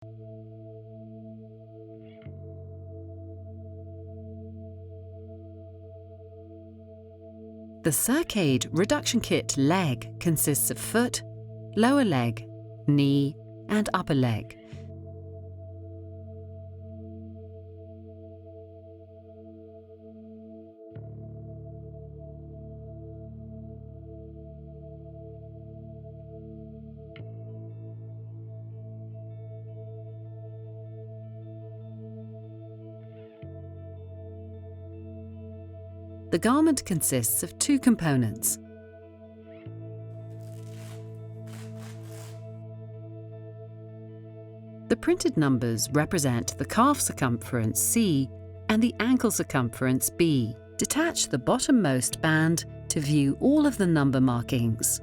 The circaid reduction kit leg consists of foot, lower leg, knee, and upper leg. The garment consists of two components. The printed numbers represent the calf circumference C and the ankle circumference B. Detach the bottommost band to view all of the number markings.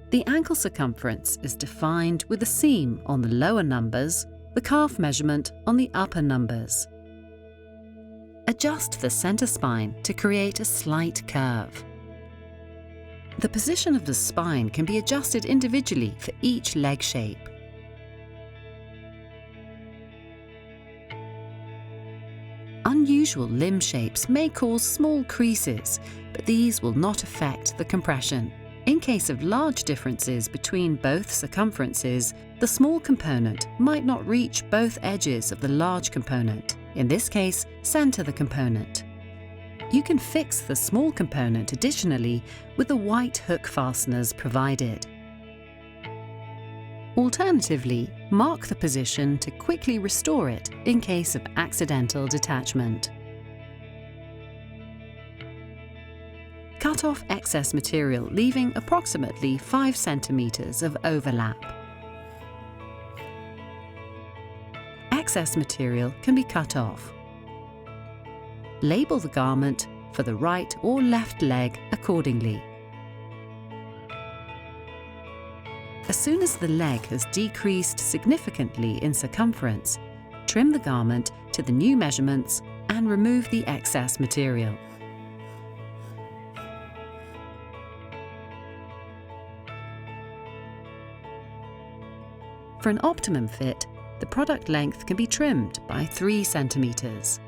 The ankle circumference is defined with the seam on the lower numbers, the calf measurement on the upper numbers. Adjust the center spine to create a slight curve. The position of the spine can be adjusted individually for each leg shape. Unusual limb shapes may cause small creases, but these will not affect the compression. In case of large differences between both circumferences, the small component might not reach both edges of the large component. In this case, center the component. You can fix the small component additionally with the white hook fasteners provided. Alternatively, mark the position to quickly restore it in case of accidental detachment. Cut off excess material, leaving approximately 5 centimeters of overlap. Excess material can be cut off. Label the garment for the right or left leg accordingly. As soon as the leg has decreased significantly in circumference, trim the garment to the new measurements and remove the excess material. For an optimum fit, the product length can be trimmed by 3 centimeters.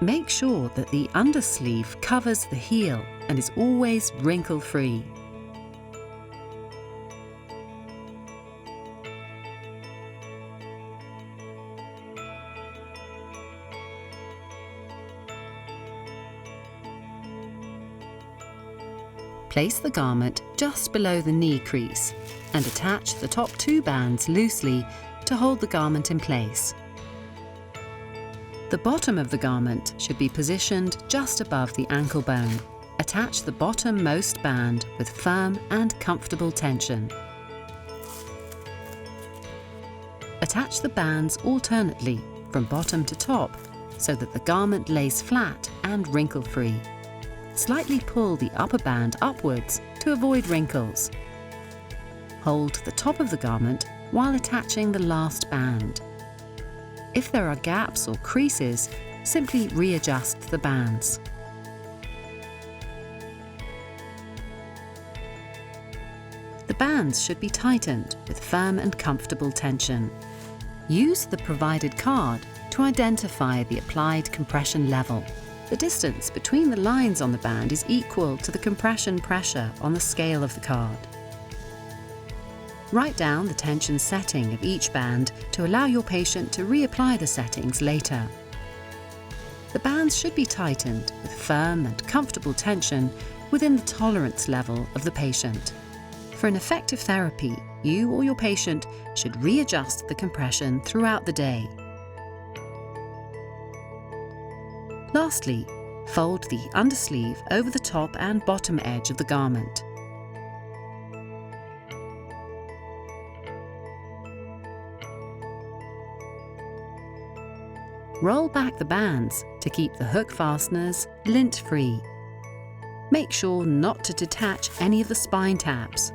Make sure that the undersleeve covers the heel and is always wrinkle-free. Place the garment just below the knee crease and attach the top 2 bands loosely to hold the garment in place. The bottom of the garment should be positioned just above the ankle bone. Attach the bottommost band with firm and comfortable tension. Attach the bands alternately from bottom to top so that the garment lays flat and wrinkle-free. Slightly pull the upper band upwards to avoid wrinkles. Hold the top of the garment while attaching the last band. If there are gaps or creases, simply readjust the bands. The bands should be tightened with firm and comfortable tension. Use the provided card to identify the applied compression level. The distance between the lines on the band is equal to the compression pressure on the scale of the card. Write down the tension setting of each band to allow your patient to reapply the settings later. The bands should be tightened with firm and comfortable tension within the tolerance level of the patient. For an effective therapy, you or your patient should readjust the compression throughout the day. Lastly, fold the undersleeve over the top and bottom edge of the garment. Roll back the bands to keep the hook fasteners lint-free. Make sure not to detach any of the spine tabs